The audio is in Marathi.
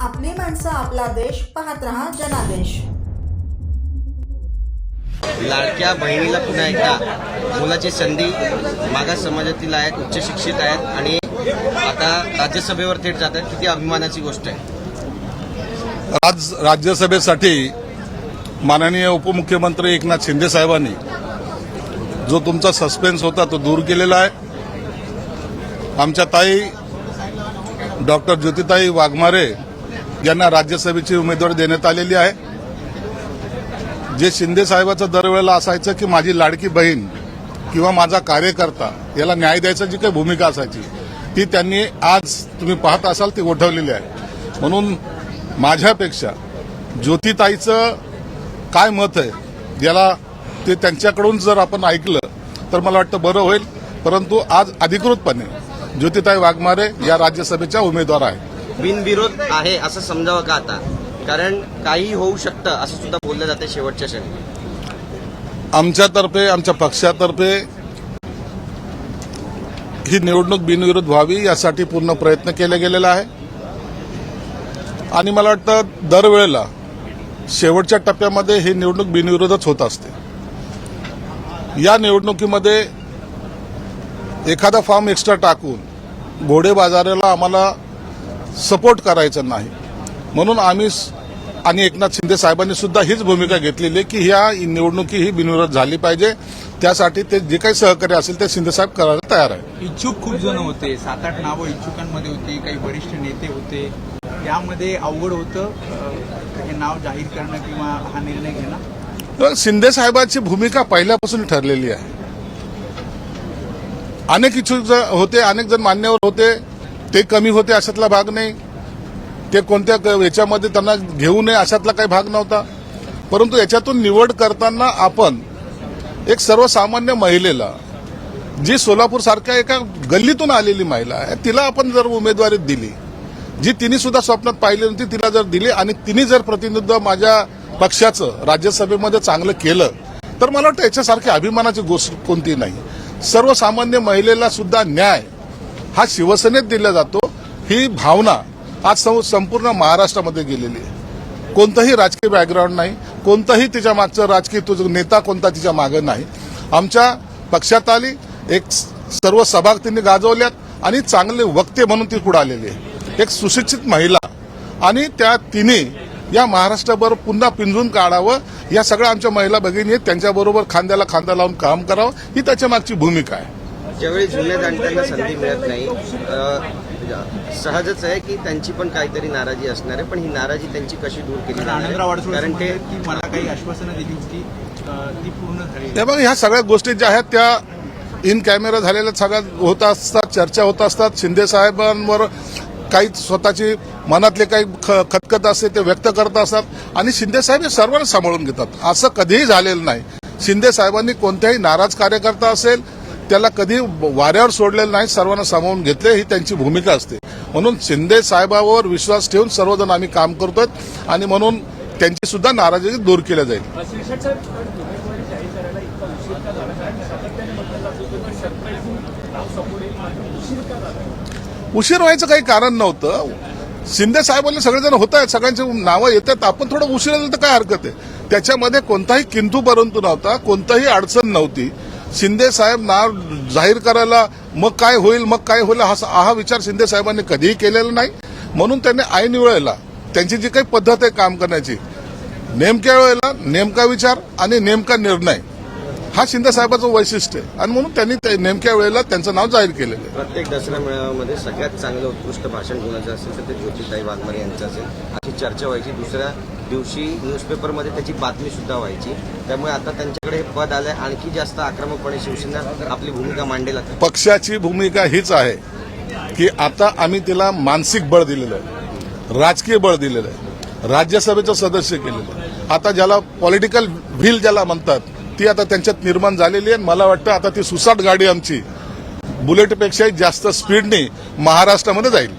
आपली माणसं, आपला देश. पाहत रहा जनादेश. लाडक्या बहिणीला पुन्हा एकदा मुलाची संधी. मागास समाजातील आहेत, उच्च शिक्षित आहेत आणि आता राज्यसभेवर थेट जात आहेत. किती अभिमानाची गोष्ट आहे. आज राज्यसभेसाठी माननीय उपमुख्यमंत्री एकनाथ शिंदे साहेबांनी जो तुमचा सस्पेन्स होता तो दूर केलेला आहे. आमच्या ताई डॉक्टर ज्योतिताई वाघमारे यांना राज्यसभेची उमेदवारी देण्यात आलेली आहे. जे शिंदे साहेबाचं दरवेळेला असायचं की माझी लाडकी बहीण किंवा माझा कार्यकर्ता याला न्याय द्यायची जी काही भूमिका असायची ती त्यांनी आज तुम्ही पाहत असाल ती गोठवलेली आहे. म्हणून माझ्यापेक्षा ज्योतिताईचं काय मत आहे याला ते त्यांच्याकडून जर आपण ऐकलं तर मला वाटतं बरं होईल. परंतु आज अधिकृतपणे ज्योतिताई वाघमारे या राज्यसभेच्या उमेदवार आहेत. बिनविरोध आहे असं समजावं का आता, कारण काही होऊ शकतं असं सुद्धा बोललं जाते शेवटच्या क्षणी. आमच्यातर्फे, आमच्या पक्षातर्फे ही निवडणूक बिनविरोध व्हावी यासाठी पूर्ण प्रयत्न केला गेलेला आहे. आणि मला वाटतं दरवेळेला शेवटच्या टप्प्यामध्ये ही निवडणूक बिनविरोधच होत असते. या निवडणुकीमध्ये एखादा फॉर्म एक्स्ट्रा टाकून घोडे बाजाराला आम्हाला सपोर्ट करायचा नाही. म्हणून आम्ही आणि एकनाथ शिंदे साहेबांनी सुद्धा हीच भूमिका घेतलेली आहे की ह्या निवडणुकी ही बिनविरोध झाली पाहिजे. त्यासाठी ते जे काही सहकार्य असेल ते शिंदे साहेब करायला तयार आहे. इच्छुक खूप जण होते, 7-8 नावं इच्छुकांमध्ये होती, काही वरिष्ठ नेते होते. यामध्ये अवघड होतं हे नाव जाहीर करणं किंवा हा निर्णय घेणं. शिंदे साहेबांची भूमिका पहिल्यापासून ठरलेली आहे. अनेक इच्छुक होते, अनेक जण मान्यवर होते, ते कमी होते अशातला भाग नाही. ते कोणत्या याच्यामध्ये त्यांना घेऊ नये अशातला काही भाग नव्हता. परंतु याच्यातून निवड करताना आपण एक सर्वसामान्य महिलेला, जी सोलापूर सारख्या एका गल्लीतून आलेली महिला आहे, तिला आपण जर उमेदवारी दिली, जी तिने सुद्धा स्वप्नात पाहिली नव्हती, तिला जर दिली आणि तिने जर प्रतिनिधित्व माझ्या पक्षाचं राज्यसभेमध्ये चांगलं केलं तर मला वाटतं याच्यासारखी अभिमानाची गोष्ट कोणती नाही. सर्वसामान्य महिलेला सुद्धा न्याय हा शिवसेनेत दिला जातो ही भावना आज संपूर्ण महाराष्ट्रामध्ये गेलेली आहे. कोणतंही राजकीय बॅकग्राऊंड नाही, कोणतंही तिच्या मागचं राजकीय नेता कोणता तिच्या मागं नाही. आमच्या पक्षात आली, एक सर्व सभा तिने गाजवल्यात आणि चांगले वक्ते म्हणून ती पुढे आलेली आहे. एक सुशिक्षित महिला आणि त्या तिने या महाराष्ट्राबरोबर पुन्हा पिंजून काढावं, या सगळ्या आमच्या महिला भगिनी आहेत, त्यांच्याबरोबर खांद्याला खांदा लावून काम करावं ही त्याच्या मागची भूमिका आहे. ज्यावेळी जुन्या जाणत्यांना संधी मिळत नाही, सहजच आहे की त्यांची पण काहीतरी नाराजी असणार आहे. पण ही नाराजी त्यांची कशी दूर केली आनंदराव कारण ते की मला काही आश्वासनं दिली होती ती पूर्ण झाली. त्या बघा ह्या सगळ्या गोष्टी ज्या आहेत त्या इन कॅमेरा झालेल्या सगळ्या होत असतात, चर्चा होत असतात. शिंदे साहेबांवर काही स्वतःची मनातले काही खतखत असते ते व्यक्त करत असतात आणि शिंदे साहेब हे सर्वांना सांभाळून घेतात. असं कधीही झालेलं नाही. शिंदे साहेबांनी कोणत्याही नाराज कार्यकर्ता असेल त्याला कधी वाऱ्यावर सोडलेलं नाही, सर्वांना सामावून घेतले ही त्यांची भूमिका असते. म्हणून शिंदे साहेबांवर विश्वास ठेवून सर्वजण आम्ही काम करतोय आणि म्हणून त्यांची सुद्धा नाराजी दूर केल्या जाईल. उशीर व्हायचं काही कारण नव्हतं. शिंदे साहेबांनी सगळेजण होत आहेत, सगळ्यांची नावं येतात. आपण थोडं उशीर झालं तर काय हरकत आहे. त्याच्यामध्ये कोणताही किंतु परंतु नव्हता, कोणताही अडचण नव्हती. शिंदे साहेब नाव जाहीर करायला मग काय होईल हा विचार शिंदे साहेबांनी कधीही केलेला नाही. म्हणून त्यांनी ऐन वेळेला त्यांची जी काही पद्धत आहे काम करण्याची, नेमक्या वेळेला नेमका विचार आणि नेमका निर्णय हा शिंदे साहेबाचं वैशिष्ट्य आहे आणि म्हणून त्यांनी नेमक्या वेळेला त्यांचं नाव जाहीर केलेलं आहे. प्रत्येक दसरा मेळाव्यामध्ये सगळ्यात चांगलं उत्कृष्ट भाषण कोणाचं असेल तर ते ज्योतिताई वाघमारे यांचं असेल अशी चर्चा व्हायची. दुसऱ्या दिवशी न्यूजपेपरमध्ये त्याची बातमी सुद्धा व्हायची. त्यामुळे आता त्यांच्याकडे हे पद आलंय, आणखी जास्त आक्रमकपणे शिवसेना आपली भूमिका मांडेल. पक्षाची भूमिका हीच आहे की आता आम्ही तिला मानसिक बळ दिलेलं आहे, राजकीय बळ दिलेलं आहे, राज्यसभेचं सदस्य केलेलं आहे. आता ज्याला पॉलिटिकल व्हील ज्याला म्हणतात ती आता त्यांच्यात निर्माण झालेली आहे. मला वाटतं आता ती सुसाट गाडी आमची बुलेटपेक्षाही जास्त स्पीडने महाराष्ट्रामध्ये जाईल.